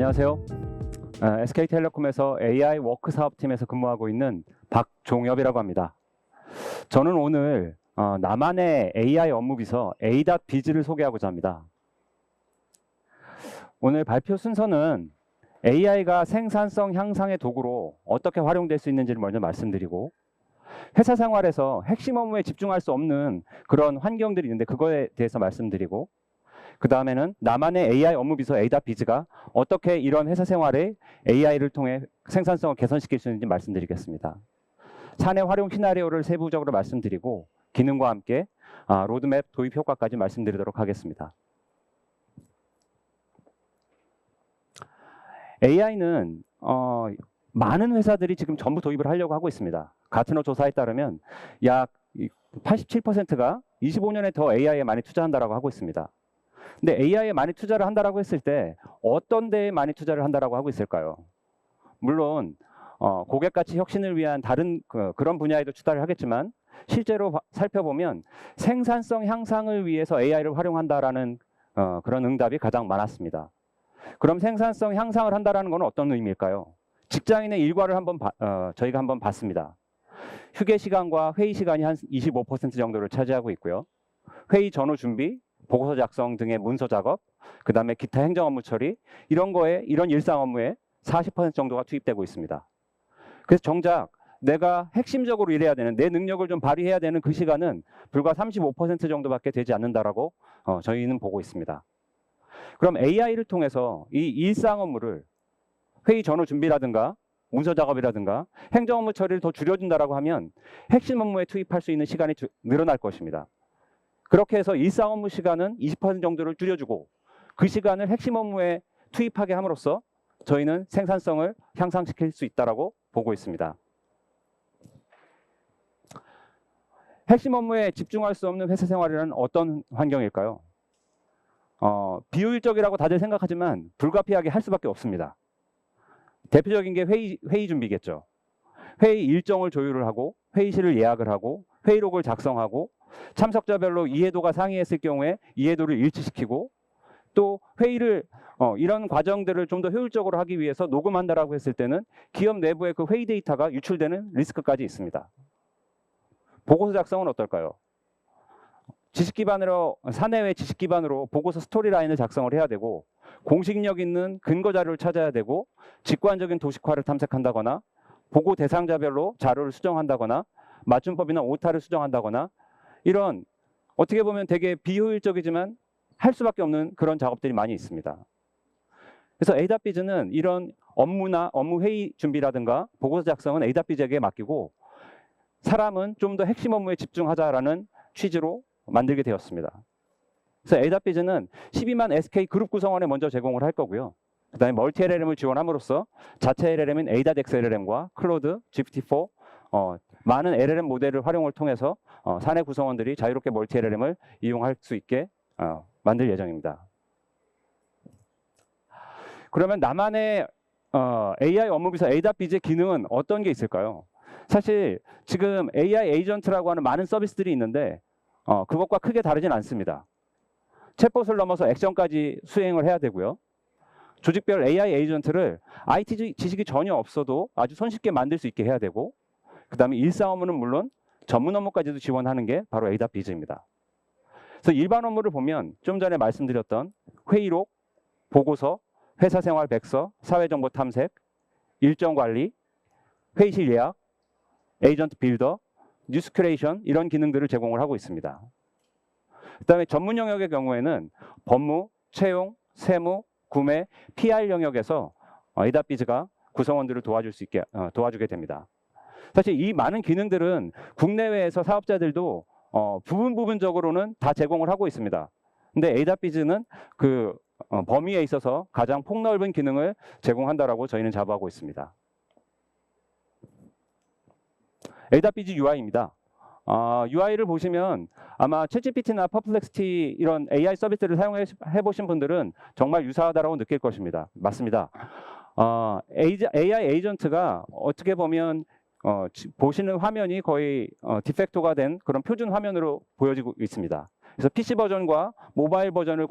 안녕하세요. SK텔레콤에서 AI 워크 사업팀에서 근무하고 있는 박종엽이라고 합니다. 저는 오늘 나만의 AI 업무 비서 A.Biz를 소개하고자 합니다. 오늘 발표 순서는 AI가 생산성 향상의 도구로 어떻게 활용될 수 있는지를 먼저 말씀드리고, 회사 생활에서 핵심 업무에 집중할 수 없는 그런 환경들이 있는데 그거에 대해서 말씀드리고, 그 다음에는 나만의 AI 업무 비서 A.Biz가 어떻게 이런 회사 생활에 AI를 통해 생산성을 개선시킬 수 있는지 말씀드리겠습니다. 사내 활용 시나리오를 세부적으로 말씀드리고, 기능과 함께 로드맵 도입 효과까지 말씀드리도록 하겠습니다. AI는 많은 회사들이 지금 전부 도입을 하려고 하고 있습니다. 가트너 조사에 따르면 약 87%가 25년에 더 AI에 많이 투자한다라고 하고 있습니다. 근데 AI에 많이 투자를 한다라고 했을 때 어떤 데에 많이 투자를 한다라고 하고 있을까요? 물론 고객 가치 혁신을 위한 다른 그런 분야에도 투자를 하겠지만, 실제로 살펴보면 생산성 향상을 위해서 AI를 활용한다라는 그런 응답이 가장 많았습니다. 그럼 생산성 향상을 한다라는 건 어떤 의미일까요? 직장인의 일과를 저희가 한번 봤습니다. 휴게 시간과 회의 시간이 한 25% 정도를 차지하고 있고요. 회의 전후 준비, 보고서 작성 등의 문서 작업, 그 다음에 기타 행정 업무 처리, 이런 일상 업무에 40% 정도가 투입되고 있습니다. 그래서 정작 내가 핵심적으로 일해야 되는, 내 능력을 좀 발휘해야 되는 그 시간은 불과 35% 정도밖에 되지 않는다라고 저희는 보고 있습니다. 그럼 AI를 통해서 이 일상 업무를 회의 전후 준비라든가 문서 작업이라든가 행정 업무 처리를 더 줄여준다라고 하면 핵심 업무에 투입할 수 있는 시간이 늘어날 것입니다. 그렇게 해서 일상 업무 시간은 20% 정도를 줄여주고 그 시간을 핵심 업무에 투입하게 함으로써 저희는 생산성을 향상시킬 수 있다고 보고 있습니다. 핵심 업무에 집중할 수 없는 회사 생활이란 어떤 환경일까요? 비효율적이라고 다들 생각하지만 불가피하게 할 수밖에 없습니다. 대표적인 게 회의 준비겠죠. 회의 일정을 조율을 하고, 회의실을 예약을 하고, 회의록을 작성하고, 참석자별로 이해도가 상이했을 경우에 이해도를 일치시키고, 또 회의를 이런 과정들을 좀 더 효율적으로 하기 위해서 녹음한다라고 했을 때는 기업 내부의 그 회의 데이터가 유출되는 리스크까지 있습니다. 보고서 작성은 어떨까요? 사내외 지식 기반으로 보고서 스토리라인을 작성을 해야 되고, 공식력 있는 근거 자료를 찾아야 되고, 직관적인 도식화를 탐색한다거나, 보고 대상자별로 자료를 수정한다거나, 맞춤법이나 오타를 수정한다거나, 이런 어떻게 보면 되게 비효율적이지만 할 수밖에 없는 그런 작업들이 많이 있습니다. 그래서 A.Biz는 이런 업무 회의 준비라든가 보고서 작성은 A.Biz에게 맡기고, 사람은 좀 더 핵심 업무에 집중하자라는 취지로 만들게 되었습니다. 그래서 A.Biz는 12만 SK 그룹 구성원에 먼저 제공을 할 거고요. 그 다음에 멀티 LLM을 지원함으로써 자체 LLM인 A.X LLM과 클로드, GPT-4 많은 LLM 모델을 활용을 통해서 사내 구성원들이 자유롭게 멀티 LLM을 이용할 수 있게 만들 예정입니다. 그러면 나만의 AI 업무 비서 A.Biz의 기능은 어떤 게 있을까요? 사실 지금 AI 에이전트라고 하는 많은 서비스들이 있는데 그것과 크게 다르진 않습니다. 챗봇을 넘어서 액션까지 수행을 해야 되고요. 조직별 AI 에이전트를 IT 지식이 전혀 없어도 아주 손쉽게 만들 수 있게 해야 되고, 그 다음에 일상 업무는 물론 전문 업무까지도 지원하는 게 바로 A.Biz입니다. 그래서 일반 업무를 보면 좀 전에 말씀드렸던 회의록, 보고서, 회사 생활 백서, 사회정보 탐색, 일정 관리, 회의실 예약, 에이전트 빌더, 뉴스 큐레이션, 이런 기능들을 제공을 하고 있습니다. 그 다음에 전문 영역의 경우에는 법무, 채용, 세무, 구매, PR 영역에서 A.Biz가 구성원들을 도와주게 됩니다. 사실 이 많은 기능들은 국내외에서 사업자들도 부분적으로는 다 제공을 하고 있습니다. 근데 A.Biz는 그 범위에 있어서 가장 폭넓은 기능을 제공한다라고 저희는 자부하고 있습니다. A.Biz UI입니다. UI를 보시면 아마 챗GPT나 퍼플렉시티 이런 AI 서비스를 사용해 보신 분들은 정말 유사하다고 느낄 것입니다. 맞습니다. AI 에이전트가 어떻게 보면 보시는 화면이 거의 디팩토가 된 그런 표준 화면으로 보여지고 있습니다. 그래서 PC 버전과 모바일 버전을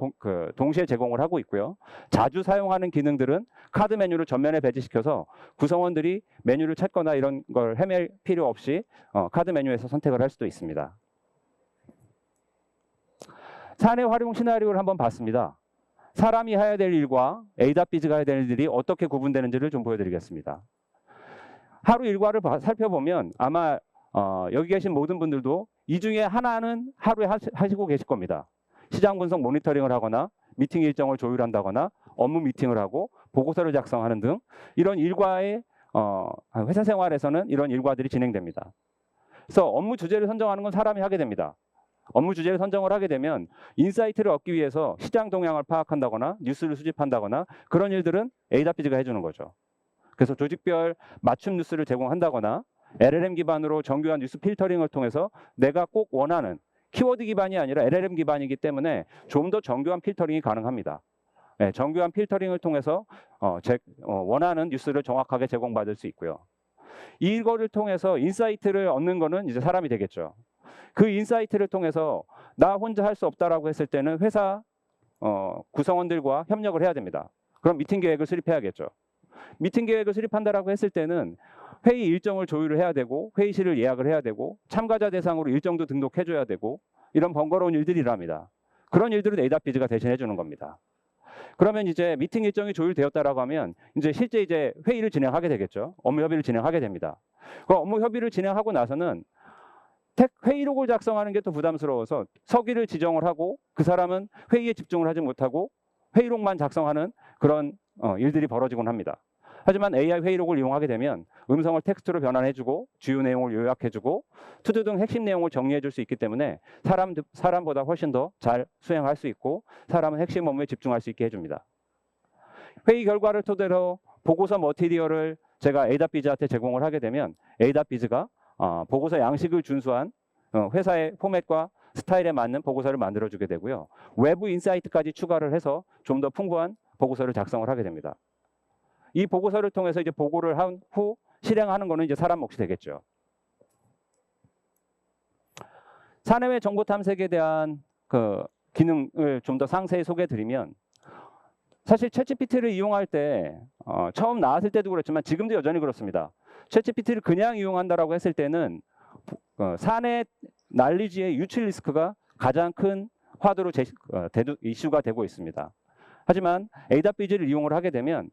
동시에 제공을 하고 있고요. 자주 사용하는 기능들은 카드 메뉴를 전면에 배치시켜서 구성원들이 메뉴를 찾거나 이런 걸 헤맬 필요 없이 카드 메뉴에서 선택을 할 수도 있습니다. 사내 활용 시나리오를 한번 봤습니다. 사람이 해야 될 일과 AWS가 해야 될 일들이 어떻게 구분되는지를 좀 보여드리겠습니다. 하루 일과를 살펴보면 아마 여기 계신 모든 분들도 이 중에 하나는 하루에 하시고 계실 겁니다. 시장 분석 모니터링을 하거나 미팅 일정을 조율한다거나 업무 미팅을 하고 보고서를 작성하는 등 이런 일과의 회사 생활에서는 이런 일과들이 진행됩니다. 그래서 업무 주제를 선정하는 건 사람이 하게 됩니다. 업무 주제를 선정을 하게 되면 인사이트를 얻기 위해서 시장 동향을 파악한다거나 뉴스를 수집한다거나 그런 일들은 AWS가 해주는 거죠. 그래서 조직별 맞춤 뉴스를 제공한다거나 LLM 기반으로 정교한 뉴스 필터링을 통해서 내가 꼭 원하는 키워드 기반이 아니라 LLM 기반이기 때문에 좀 더 정교한 필터링이 가능합니다. 네, 정교한 필터링을 통해서 원하는 뉴스를 정확하게 제공받을 수 있고요. 이거를 통해서 인사이트를 얻는 거는 이제 사람이 되겠죠. 그 인사이트를 통해서 나 혼자 할 수 없다라고 했을 때는 회사 구성원들과 협력을 해야 됩니다. 그럼 미팅 계획을 수립해야겠죠. 미팅 계획을 수립한다라고 했을 때는 회의 일정을 조율을 해야 되고 회의실을 예약을 해야 되고 참가자 대상으로 일정도 등록해줘야 되고 이런 번거로운 일들이랍니다. 그런 일들은 AWS가 대신해 주는 겁니다. 그러면 이제 미팅 일정이 조율되었다라고 하면 이제 실제 이제 회의를 진행하게 되겠죠. 업무 협의를 진행하게 됩니다. 그 업무 협의를 진행하고 나서는 회의록을 작성하는 게 또 부담스러워서 서기를 지정을 하고 그 사람은 회의에 집중을 하지 못하고 회의록만 작성하는 그런 일들이 벌어지곤 합니다. 하지만 AI 회의록을 이용하게 되면 음성을 텍스트로 변환해주고 주요 내용을 요약해주고 투두 등 핵심 내용을 정리해줄 수 있기 때문에 사람보다 훨씬 더 잘 수행할 수 있고 사람은 핵심 업무에 집중할 수 있게 해줍니다. 회의 결과를 토대로 보고서 머티리얼을 제가 AWS한테 제공을 하게 되면 AWS가 보고서 양식을 준수한 회사의 포맷과 스타일에 맞는 보고서를 만들어주게 되고요. 외부 인사이트까지 추가를 해서 좀 더 풍부한 보고서를 작성을 하게 됩니다. 이 보고서를 통해서 이제 보고를 한 후 실행하는 거는 이제 사람 몫이 되겠죠. 사내외 정보 탐색에 대한 그 기능을 좀 더 상세히 소개해드리면 사실 챗GPT를 이용할 때 처음 나왔을 때도 그렇지만 지금도 여전히 그렇습니다. 챗GPT를 그냥 이용한다라고 했을 때는 사내 난리지의 유출 리스크가 가장 큰 화두로 이슈가 되고 있습니다. 하지만 AWS를 이용을 하게 되면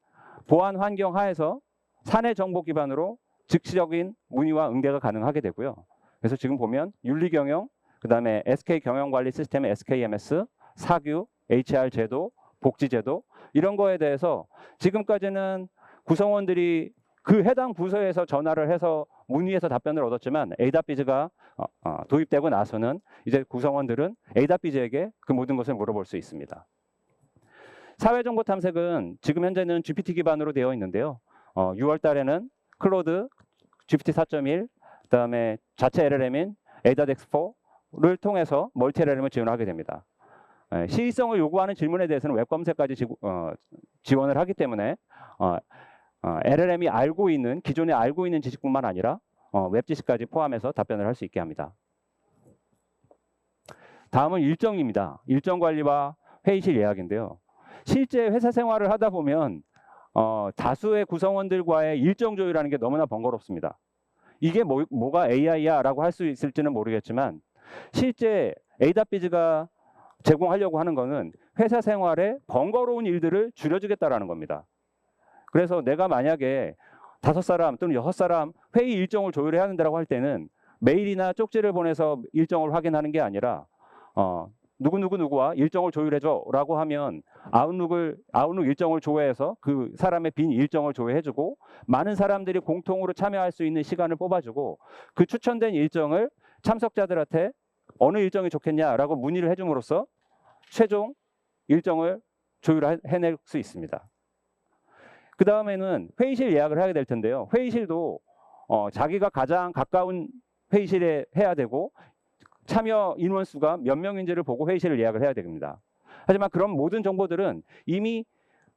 보안 환경 하에서 사내 정보 기반으로 즉시적인 문의와 응대가 가능하게 되고요. 그래서 지금 보면 윤리경영, 그다음에 SK 경영관리 시스템의 SKMS, 사규, HR 제도, 복지제도 이런 거에 대해서 지금까지는 구성원들이 그 해당 부서에서 전화를 해서 문의해서 답변을 얻었지만 AWS가 도입되고 나서는 이제 구성원들은 AWS에게 그 모든 것을 물어볼 수 있습니다. 사회정보 탐색은 지금 현재는 GPT 기반으로 되어 있는데요. 6월 달에는 클로드, GPT 4.1, 그다음에 자체 LLM인 ADAX4를 통해서 멀티 LLM을 지원하게 됩니다. 시의성을 요구하는 질문에 대해서는 웹 검색까지 지원을 하기 때문에 LLM이 기존에 알고 있는 지식뿐만 아니라 웹 지식까지 포함해서 답변을 할 수 있게 합니다. 다음은 일정입니다. 일정 관리와 회의실 예약인데요. 실제 회사 생활을 하다 보면 다수의 구성원들과의 일정 조율하는 게 너무나 번거롭습니다. 이게 뭐가 AI야 라고 할 수 있을지는 모르겠지만 실제 AWS가 제공하려고 하는 거는 회사 생활의 번거로운 일들을 줄여주겠다라는 겁니다. 그래서 내가 만약에 5사람 또는 6사람 회의 일정을 조율해야 한다고 할 때는 메일이나 쪽지를 보내서 일정을 확인하는 게 아니라 누구와 일정을 조율해줘 라고 하면 아웃룩 일정을 조회해서 그 사람의 빈 일정을 조회해주고 많은 사람들이 공통으로 참여할 수 있는 시간을 뽑아주고 그 추천된 일정을 참석자들한테 어느 일정이 좋겠냐라고 문의를 해줌으로써 최종 일정을 조율해낼 수 있습니다. 그 다음에는 회의실 예약을 하게 될 텐데요. 회의실도 자기가 가장 가까운 회의실에 해야 되고 참여 인원수가 몇 명인지를 보고 회의실을 예약을 해야 됩니다. 하지만 그런 모든 정보들은 이미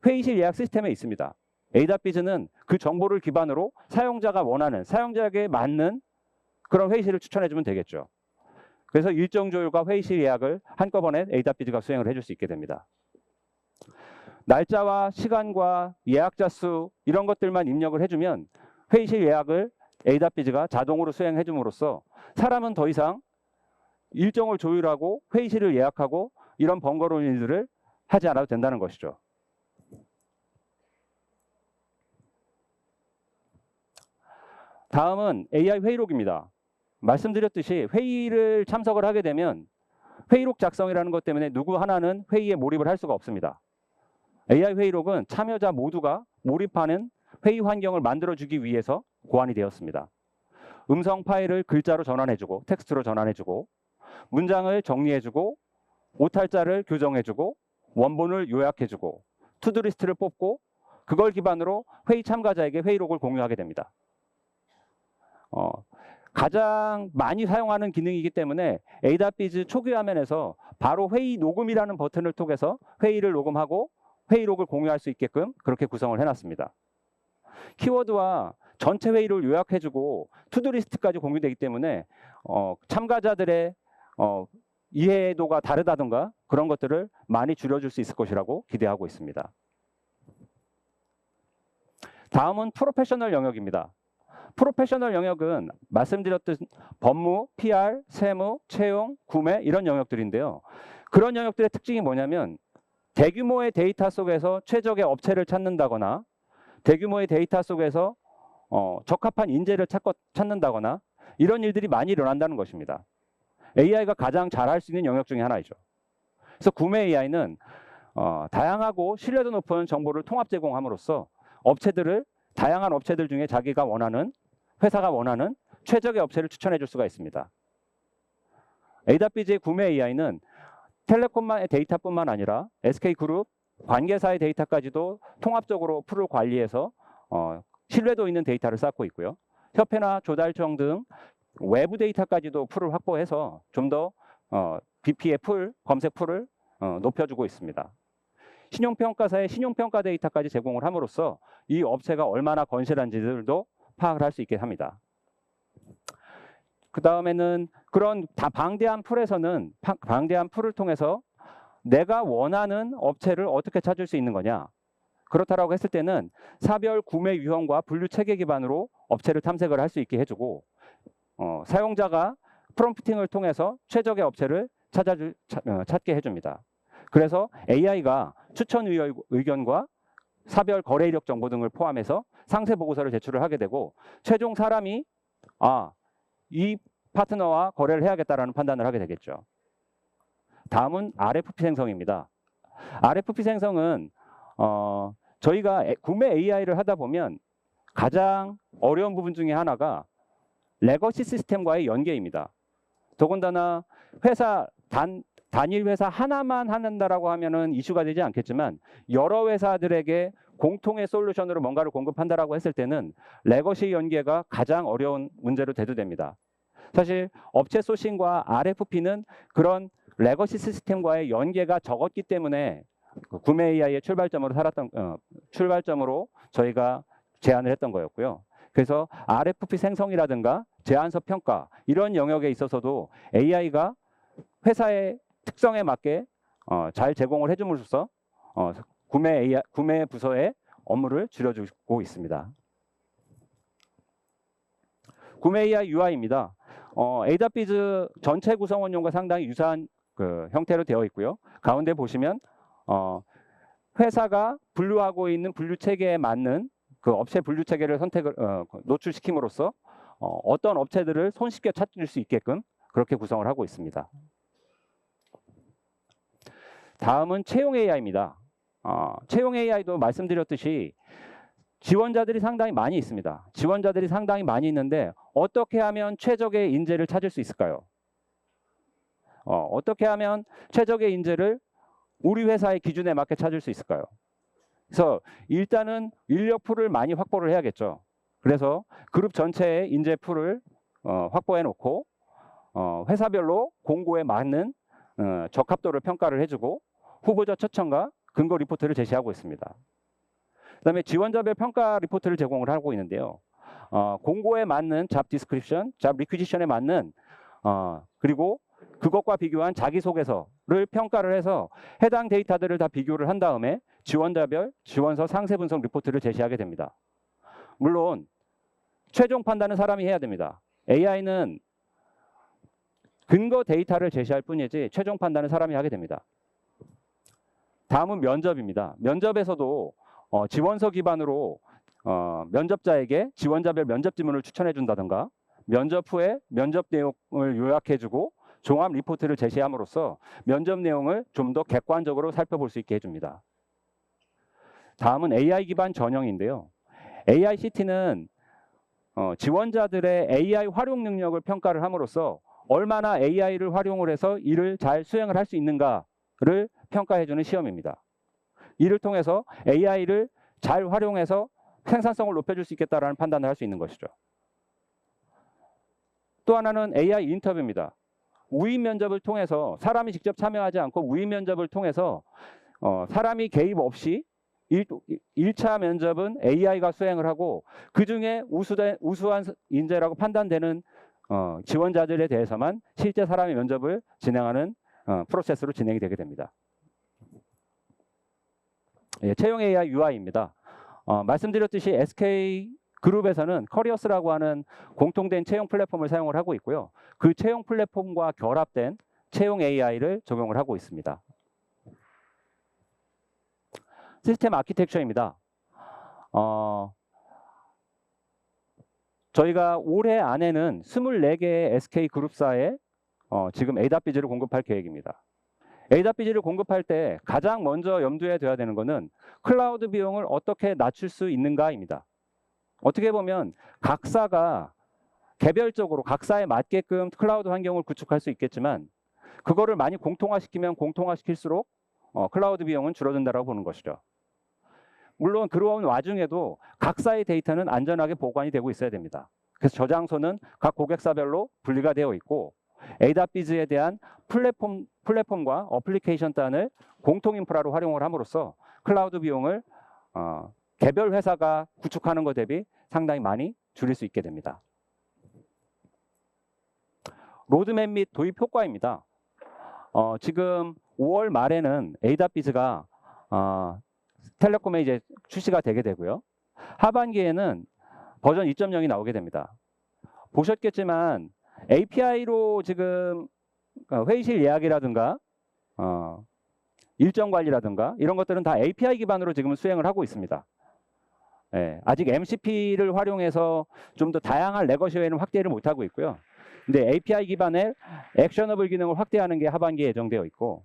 회의실 예약 시스템에 있습니다. AWS는 그 정보를 기반으로 사용자가 원하는, 사용자에게 맞는 그런 회의실을 추천해주면 되겠죠. 그래서 일정 조율과 회의실 예약을 한꺼번에 AWS가 수행을 해줄 수 있게 됩니다. 날짜와 시간과 예약자 수 이런 것들만 입력을 해주면 회의실 예약을 AWS가 자동으로 수행해 줌으로써 사람은 더 이상 일정을 조율하고 회의실을 예약하고 이런 번거로운 일들을 하지 않아도 된다는 것이죠. 다음은 AI 회의록입니다. 말씀드렸듯이 회의를 참석을 하게 되면 회의록 작성이라는 것 때문에 누구 하나는 회의에 몰입을 할 수가 없습니다. AI 회의록은 참여자 모두가 몰입하는 회의 환경을 만들어주기 위해서 고안이 되었습니다. 음성 파일을 글자로 전환해주고 텍스트로 전환해주고 문장을 정리해주고 오탈자를 교정해주고 원본을 요약해주고 투두리스트를 뽑고 그걸 기반으로 회의 참가자에게 회의록을 공유하게 됩니다. 가장 많이 사용하는 기능이기 때문에 AWS 초기 화면에서 바로 회의 녹음이라는 버튼을 통해서 회의를 녹음하고 회의록을 공유할 수 있게끔 그렇게 구성을 해놨습니다. 키워드와 전체 회의를 요약해주고 투두리스트까지 공유되기 때문에 참가자들의 이해도가 다르다든가 그런 것들을 많이 줄여줄 수 있을 것이라고 기대하고 있습니다. 다음은 프로페셔널 영역입니다. 프로페셔널 영역은 말씀드렸듯 법무, PR, 세무, 채용, 구매 이런 영역들인데요. 그런 영역들의 특징이 뭐냐면 대규모의 데이터 속에서 최적의 업체를 찾는다거나 대규모의 데이터 속에서 적합한 인재를 찾는다거나 이런 일들이 많이 일어난다는 것입니다. AI가 가장 잘할 수 있는 영역 중에 하나이죠. 그래서 구매 AI는 다양하고 신뢰도 높은 정보를 통합 제공함으로써 다양한 업체들 중에 자기가 원하는 회사가 원하는 최적의 업체를 추천해 줄 수가 있습니다. AWS의 구매 AI는 텔레콤의 데이터뿐만 아니라 SK그룹, 관계사의 데이터까지도 통합적으로 풀을 관리해서 신뢰도 있는 데이터를 쌓고 있고요. 협회나 조달청 등 외부 데이터까지도 풀을 확보해서 좀 더 BP의 검색 풀을 높여주고 있습니다. 신용평가사의 신용평가 데이터까지 제공을 함으로써 이 업체가 얼마나 건실한지들도 파악을 할 수 있게 합니다. 그 다음에는 그런 방대한 풀을 통해서 내가 원하는 업체를 어떻게 찾을 수 있는 거냐. 그렇다라고 했을 때는 사별 구매 유형과 분류 체계 기반으로 업체를 탐색을 할 수 있게 해주고 사용자가 프롬프팅을 통해서 최적의 업체를 찾게 해줍니다. 그래서 AI가 추천 의견과 사별 거래 이력 정보 등을 포함해서 상세 보고서를 제출을 하게 되고 최종 사람이 이 파트너와 거래를 해야겠다라는 판단을 하게 되겠죠. 다음은 RFP 생성입니다. RFP 생성은 저희가 구매 AI를 하다 보면 가장 어려운 부분 중에 하나가 레거시 시스템과의 연계입니다. 더군다나 단일 회사 하나만 한다라고 하면은 이슈가 되지 않겠지만 여러 회사들에게 공통의 솔루션으로 뭔가를 공급한다라고 했을 때는 레거시 연계가 가장 어려운 문제로 대두됩니다. 사실 업체 소싱과 RFP는 그런 레거시 시스템과의 연계가 적었기 때문에 구매 AI의 출발점으로 저희가 제안을 했던 거였고요. 그래서 RFP 생성이라든가 제안서 평가 이런 영역에 있어서도 AI가 회사의 특성에 맞게 잘 제공을 해줌으로써 구매 부서의 업무를 줄여주고 있습니다. 구매 AI UI입니다. AWS 전체 구성원용과 상당히 유사한 형태로 되어 있고요. 가운데 보시면 회사가 분류하고 있는 분류 체계에 맞는 그 업체 분류 체계를 노출시킴으로써 어떤 업체들을 손쉽게 찾을 수 있게끔 그렇게 구성을 하고 있습니다. 다음은 채용 AI입니다. 채용 AI도 말씀드렸듯이 지원자들이 상당히 많이 있습니다. 지원자들이 상당히 많이 있는데 어떻게 하면 최적의 인재를 찾을 수 있을까요? 어떻게 하면 최적의 인재를 우리 회사의 기준에 맞게 찾을 수 있을까요? 그래서 일단은 인력 풀을 많이 확보를 해야겠죠. 그래서 그룹 전체의 인재 풀을 확보해 놓고 회사별로 공고에 맞는 적합도를 평가를 해주고 후보자 초청과 근거 리포트를 제시하고 있습니다. 그다음에 지원자별 평가 리포트를 제공을 하고 있는데요. 공고에 맞는 잡 디스크립션, 잡 리퀴지션에 맞는 그리고 그것과 비교한 자기소개서를 평가를 해서 해당 데이터들을 다 비교를 한 다음에 지원자별 지원서 상세 분석 리포트를 제시하게 됩니다. 물론 최종 판단은 사람이 해야 됩니다. AI는 근거 데이터를 제시할 뿐이지 최종 판단은 사람이 하게 됩니다. 다음은 면접입니다. 면접에서도 지원서 기반으로 면접자에게 지원자별 면접 지문을 추천해 준다든가 면접 후에 면접 내용을 요약해주고 종합 리포트를 제시함으로써 면접 내용을 좀 더 객관적으로 살펴볼 수 있게 해줍니다. 다음은 AI 기반 전형인데요. AICT는 지원자들의 AI 활용 능력을 평가를 함으로써 얼마나 AI를 활용을 해서 일을 잘 수행을 할 수 있는가를 평가해주는 시험입니다. 이를 통해서 AI를 잘 활용해서 생산성을 높여줄 수 있겠다라는 판단을 할 수 있는 것이죠. 또 하나는 AI 인터뷰입니다. 우인 면접을 통해서 사람이 직접 참여하지 않고 우인 면접을 통해서 사람이 개입 없이 1차 면접은 AI가 수행을 하고 그중에 우수한 인재라고 판단되는 지원자들에 대해서만 실제 사람이 면접을 진행하는 프로세스로 진행이 되게 됩니다. 예, 채용 AI UI입니다. 말씀드렸듯이 SK그룹에서는 커리어스라고 하는 공통된 채용 플랫폼을 사용을 하고 있고요. 그 채용 플랫폼과 결합된 채용 AI를 적용을 하고 있습니다. 시스템 아키텍처입니다. 저희가 올해 안에는 24개의 SK그룹사에 지금 AWS를 공급할 계획입니다. AWS를 공급할 때 가장 먼저 염두에 둬야 되는 것은 클라우드 비용을 어떻게 낮출 수 있는가입니다. 어떻게 보면 각사가 개별적으로 각사에 맞게끔 클라우드 환경을 구축할 수 있겠지만 그거를 많이 공통화시키면 공통화시킬수록 클라우드 비용은 줄어든다고 보는 것이죠. 물론 그런 와중에도 각사의 데이터는 안전하게 보관이 되고 있어야 됩니다. 그래서 저장소는 각 고객사별로 분리가 되어 있고 AWS에 대한 플랫폼과 어플리케이션 단을 공통 인프라로 활용을 함으로써 클라우드 비용을 개별 회사가 구축하는 것 대비 상당히 많이 줄일 수 있게 됩니다. 로드맵 및 도입 효과입니다. 지금 5월 말에는 AWS가 텔레콤에 이제 출시가 되게 되고요. 하반기에는 버전 2.0이 나오게 됩니다. 보셨겠지만 API로 지금 회의실 예약이라든가 일정 관리라든가 이런 것들은 다 API 기반으로 지금 수행을 하고 있습니다. 예, 아직 MCP를 활용해서 좀 더 다양한 레거시 웨이는 확대를 못하고 있고요. 근데 API 기반의 액셔너블 기능을 확대하는 게 하반기에 예정되어 있고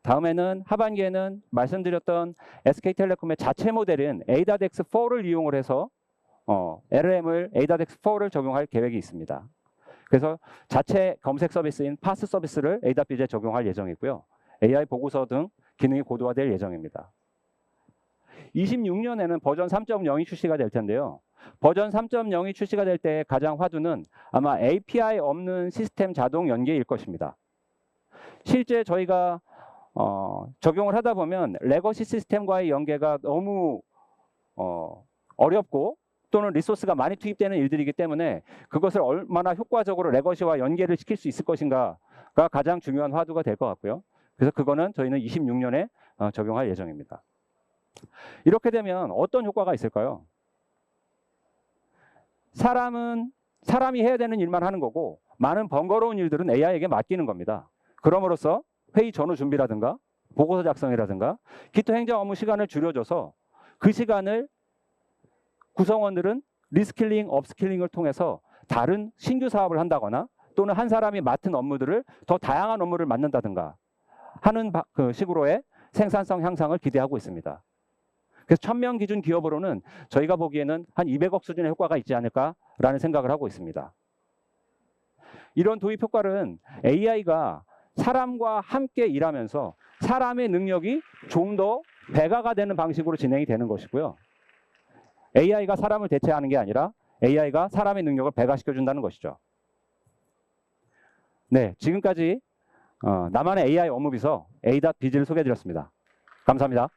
다음에는 하반기에는 말씀드렸던 SK텔레콤의 자체 모델인 ADAX4를 이용을 해서 LLM을 ADAX4를 적용할 계획이 있습니다. 그래서 자체 검색 서비스인 파스 서비스를 AWS에 적용할 예정이고요. AI 보고서 등 기능이 고도화될 예정입니다. 26년에는 버전 3.0이 출시가 될 텐데요. 버전 3.0이 출시가 될 때 가장 화두는 아마 API 없는 시스템 자동 연계일 것입니다. 실제 저희가 적용을 하다 보면 레거시 시스템과의 연계가 너무 어렵고 또는 리소스가 많이 투입되는 일들이기 때문에 그것을 얼마나 효과적으로 레거시와 연계를 시킬 수 있을 것인가가 가장 중요한 화두가 될 것 같고요. 그래서 그거는 저희는 26년에 적용할 예정입니다. 이렇게 되면 어떤 효과가 있을까요? 사람이 해야 되는 일만 하는 거고 많은 번거로운 일들은 AI에게 맡기는 겁니다. 그럼으로써 회의 전후 준비라든가 보고서 작성이라든가 기타 행정 업무 시간을 줄여줘서 그 시간을 구성원들은 리스킬링, 업스킬링을 통해서 다른 신규 사업을 한다거나 또는 한 사람이 맡은 업무들을 더 다양한 업무를 맡는다든가 하는 그 식으로의 생산성 향상을 기대하고 있습니다. 그래서 1000명 기준 기업으로는 저희가 보기에는 한 200억 수준의 효과가 있지 않을까라는 생각을 하고 있습니다. 이런 도입 효과는 AI가 사람과 함께 일하면서 사람의 능력이 좀 더 배가가 되는 방식으로 진행이 되는 것이고요. AI가 사람을 대체하는 게 아니라 AI가 사람의 능력을 배가시켜준다는 것이죠. 네, 지금까지 나만의 AI 업무비서 A.Biz를 소개해드렸습니다. 감사합니다.